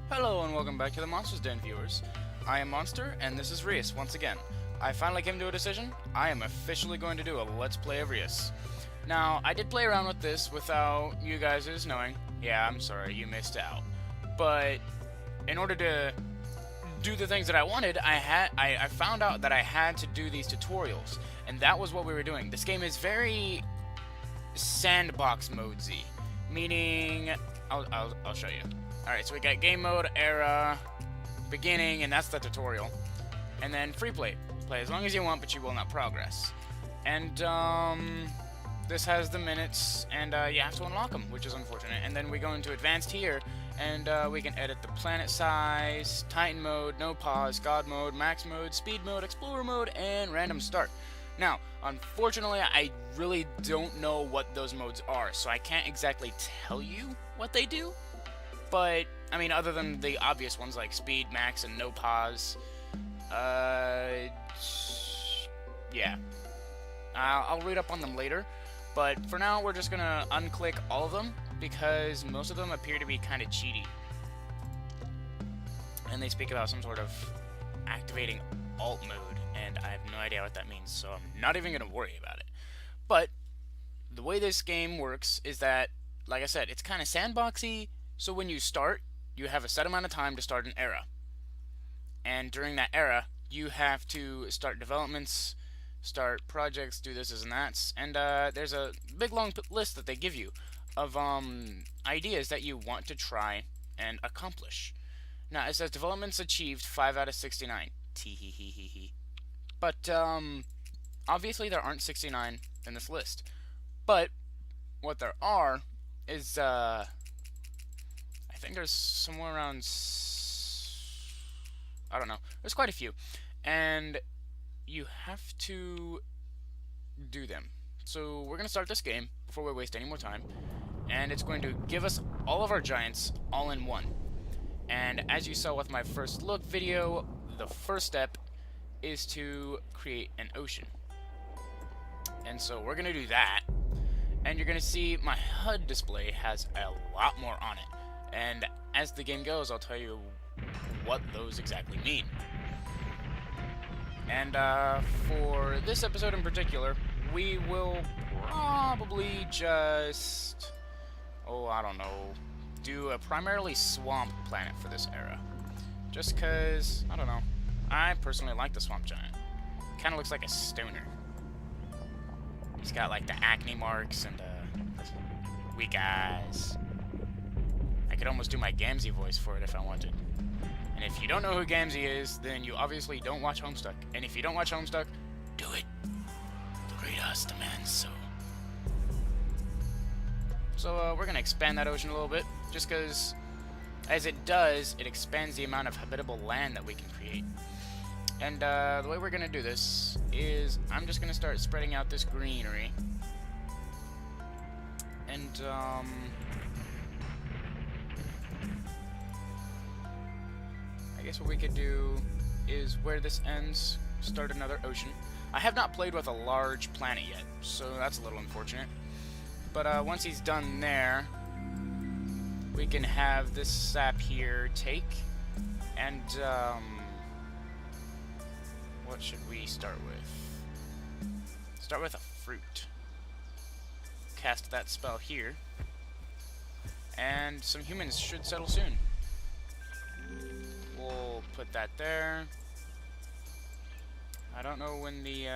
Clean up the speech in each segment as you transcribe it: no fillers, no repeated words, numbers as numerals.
Hello and welcome back to the Monsters Den, viewers. I am Monster, and this is Reus once again. I finally came to a decision. I am officially going to do a Let's Play of Reus. Now, I did play around with this without you guys knowing. Yeah, I'm sorry, you missed out. But in order to do the things that I wanted, I found out that I had to do these tutorials, and that was what we were doing. This game is very sandbox modesy, meaning I'll show you. Alright, so we got game mode, era, beginning, and that's the tutorial. And then free play. Play as long as you want, but you will not progress. And, this has the minutes, and, you have to unlock them, which is unfortunate. And then we go into advanced here, and, we can edit the planet size, Titan mode, no pause, God mode, max mode, speed mode, explorer mode, and random start. Now, unfortunately, I really don't know what those modes are, so I can't exactly tell you what they do. But, I mean, other than the obvious ones like speed, max, and no pause, yeah. I'll read up on them later, but for now we're just gonna unclick all of them because most of them appear to be kind of cheaty. And they speak about some sort of activating alt mode, and I have no idea what that means, so I'm not even gonna worry about it. But the way this game works is that, like I said, it's kind of sandboxy. So when you start, you have a set amount of time to start an era. And during that era, you have to start developments, start projects, do this and that. And there's a big long list that they give you of ideas that you want to try and accomplish. Now, it says developments achieved 5 out of 69. Tee-hee-hee-hee-hee. But obviously there aren't 69 in this list. But what there are is I think there's somewhere around, I don't know, there's quite a few, and you have to do them. So we're going to start this game before we waste any more time, and it's going to give us all of our giants all in one. And as you saw with my first look video, the first step is to create an ocean. And so we're going to do that, and you're going to see my HUD display has a lot more on it. And as the game goes, I'll tell you what those exactly mean. And for this episode in particular, we will probably just, I don't know, do a primarily swamp planet for this era. Just because, I don't know, I personally like the swamp giant. Kind of looks like a stoner. He's got like the acne marks and weak eyes. I could almost do my Gamzee voice for it if I wanted. And if you don't know who Gamzee is, then you obviously don't watch Homestuck. And if you don't watch Homestuck, do it. The great us demands so. So we're gonna expand that ocean a little bit, just because as it does, it expands the amount of habitable land that we can create. And the way we're gonna do this is I'm just gonna start spreading out this greenery. And I guess what we could do is where this ends, start another ocean. I have not played with a large planet yet, so that's a little unfortunate. But once he's done there, we can have this sap here take, and what should we start with? Start with a fruit. Cast that spell here, and some humans should settle soon. We'll put that there. I don't know when the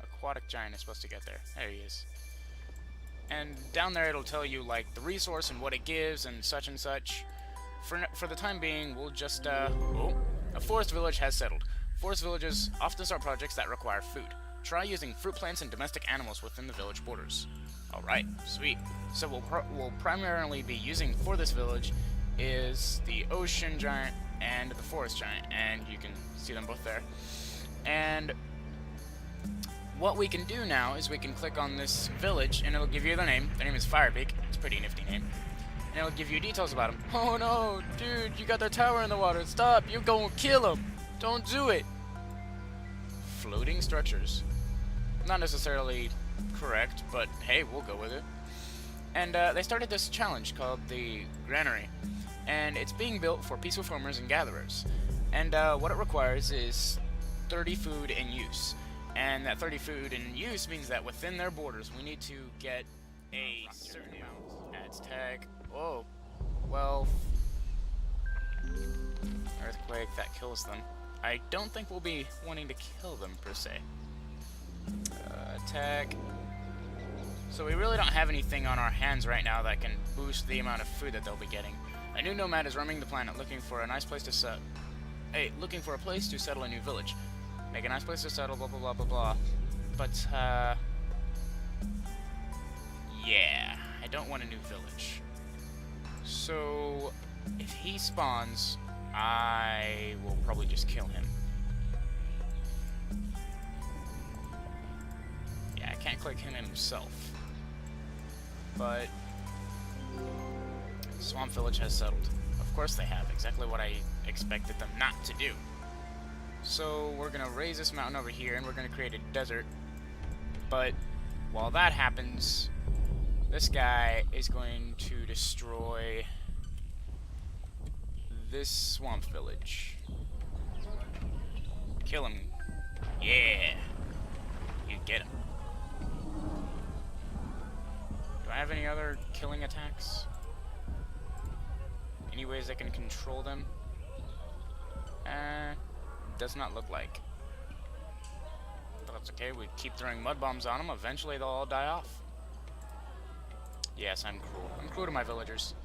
aquatic giant is supposed to get there. There he is. And down there it'll tell you like the resource and what it gives and such and such. For the time being, we'll just a forest village has settled. Forest villages often start projects that require food. Try using fruit plants and domestic animals within the village borders. Alright, sweet. So we'll primarily be using for this village is the ocean giant and the forest giant, and you can see them both there. And what we can do now is we can click on this village, and it'll give you their name. Their name is Firepeak. It's a pretty nifty name. And it'll give you details about them. Oh no, dude, you got their tower in the water. Stop, you're gonna kill them. Don't do it. Floating structures. Not necessarily correct, but hey, we'll go with it. And they started this challenge called the Granary. And and it's being built for peaceful farmers and gatherers. And what it requires is 30 food in use. And that 30 food in use means that within their borders we need to get a certain amount. Adds tag. Oh, well, earthquake, that kills them. I don't think we'll be wanting to kill them per se. Attack. So we really don't have anything on our hands right now that can boost the amount of food that they'll be getting. A new nomad is roaming the planet looking for a nice place to settle. Hey, looking for a place to settle a new village. Make a nice place to settle, blah blah blah blah blah. But yeah, I don't want a new village. So if he spawns, I will probably just kill him. Yeah, I can't click him himself. But Swamp Village has settled. Of course they have, exactly what I expected them not to do. So we're gonna raise this mountain over here and we're gonna create a desert. But while that happens, this guy is going to destroy this swamp village. Kill him. Yeah. You get him. Do I have any other killing attacks? Any ways I can control them? Does not look like. But that's okay, we keep throwing mud bombs on them, eventually they'll all die off. Yes, I'm cruel. I'm cruel to my villagers.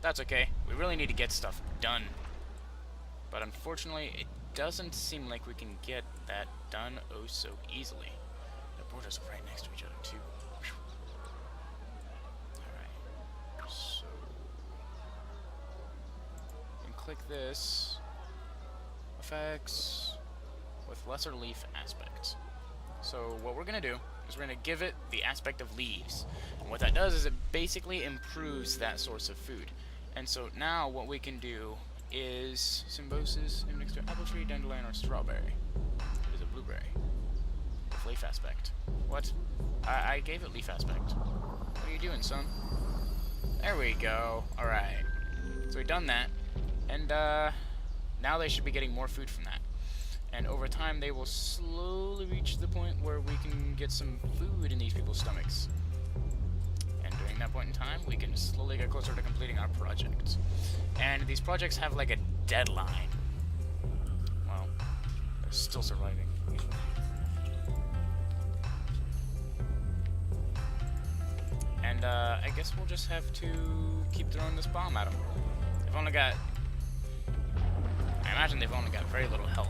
That's okay, we really need to get stuff done. But unfortunately, it doesn't seem like we can get that done oh so easily. The borders are right next to each other too. Alright, so we can click this. Effects with lesser leaf aspects. So what we're gonna do is we're gonna give it the aspect of leaves, and what that does is it basically improves that source of food. And so now what we can do is symbiosis next to apple tree, dandelion, or strawberry. It is a blueberry with leaf aspect. What? I gave it leaf aspect. What are you doing, son? There we go. All right. So we've done that, and now they should be getting more food from that. And over time, they will slowly reach the point where we can get some food in these people's stomachs. And during that point in time, we can slowly get closer to completing our project. And these projects have like a deadline. Well, they're still surviving. And I guess we'll just have to keep throwing this bomb at them. They've only got... I imagine they've only got very little health.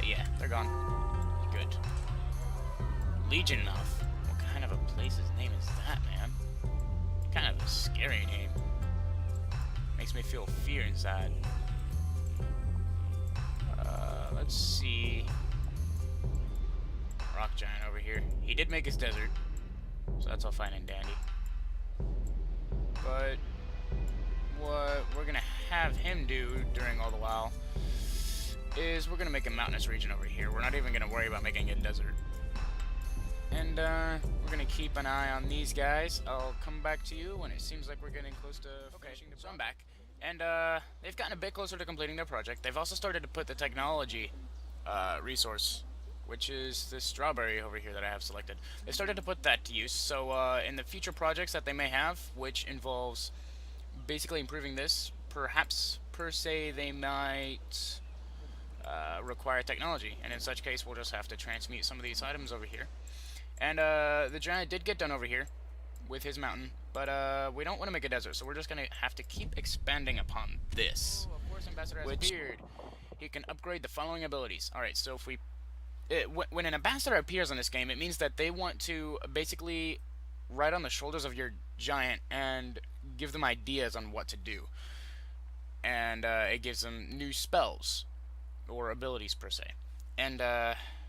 Yeah, they're gone. Good. Legion enough. What kind of a place's name is that, man? Kind of a scary name. Makes me feel fear inside. Let's see. Rock giant over here. He did make his desert, so that's all fine and dandy. But what we're gonna have him do during all the while is we're gonna make a mountainous region over here. We're not even gonna worry about making a desert. And we're gonna keep an eye on these guys. I'll come back to you when it seems like we're getting close to finishing the... So I'm back. And they've gotten a bit closer to completing their project. They've also started to put the technology resource, which is this strawberry over here that I have selected. They started to put that to use. So in the future projects that they may have, which involves basically improving this, perhaps per se they might require technology, and in such case we'll just have to transmute some of these items over here. And the giant did get done over here with his mountain, but we don't want to make a desert, so we're just gonna have to keep expanding upon this. Oh, of course, Ambassador has appeared. He can upgrade the following abilities. Alright, so if we when an ambassador appears in this game, it means that they want to basically ride on the shoulders of your giant and give them ideas on what to do. And it gives them new spells or abilities per se. And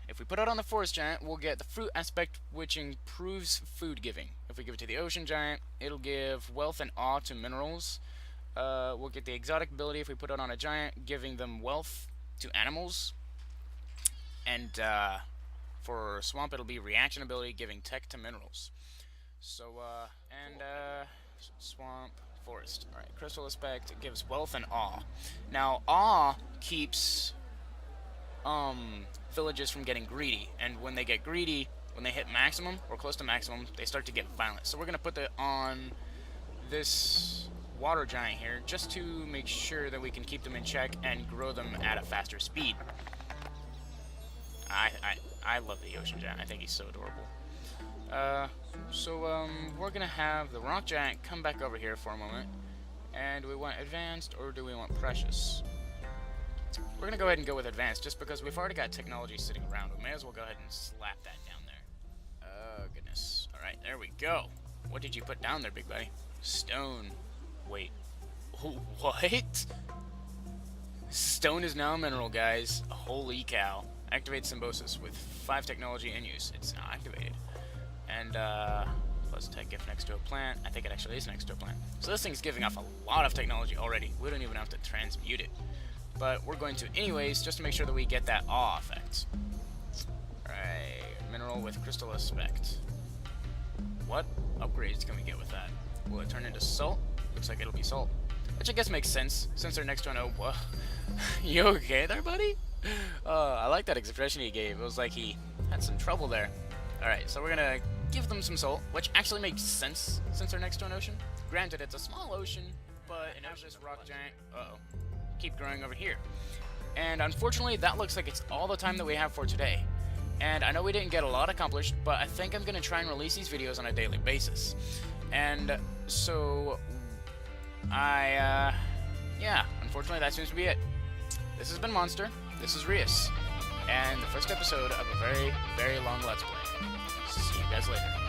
if we put it on the forest giant, we'll get the fruit aspect, which improves food giving. If we give it to the ocean giant, it'll give wealth and awe to minerals. We'll get the exotic ability if we put it on a giant, giving them wealth to animals. And for swamp, it'll be reaction ability, giving tech to minerals. So swamp, Forest. Alright, Crystal Aspect gives wealth and awe. Now, awe keeps villages from getting greedy, and when they get greedy, when they hit maximum or close to maximum, they start to get violent. So we're gonna put that on this water giant here, just to make sure that we can keep them in check and grow them at a faster speed. I love the ocean giant. I think he's so adorable. We're gonna have the rock giant come back over here for a moment. And do we want advanced or do we want precious? We're gonna go ahead and go with advanced just because we've already got technology sitting around. We may as well go ahead and slap that down there. Oh goodness. Alright, there we go. What did you put down there, big buddy? Stone. Wait. What? Stone is now a mineral, guys. Holy cow. Activate Symbiosis with 5 technology in use. It's now activated. And, plus tech gift next to a plant. I think it actually is next to a plant. So this thing's giving off a lot of technology already. We don't even have to transmute it. But we're going to anyways, just to make sure that we get that awe effect. Alright, mineral with crystal aspect. What upgrades can we get with that? Will it turn into salt? Looks like it'll be salt. Which I guess makes sense, since they're next to an O. You okay there, buddy? I like that expression he gave. It was like he had some trouble there. Alright, so we're gonna give them some salt, which actually makes sense since they're next to an ocean. Granted, it's a small ocean, but it has this rock giant. Keep growing over here. And unfortunately, that looks like it's all the time that we have for today. And I know we didn't get a lot accomplished, but I think I'm gonna try and release these videos on a daily basis. And so, yeah, unfortunately, that seems to be it. This has been Monster. This is Reus, and the first episode of a very, very long Let's Play. See you guys later.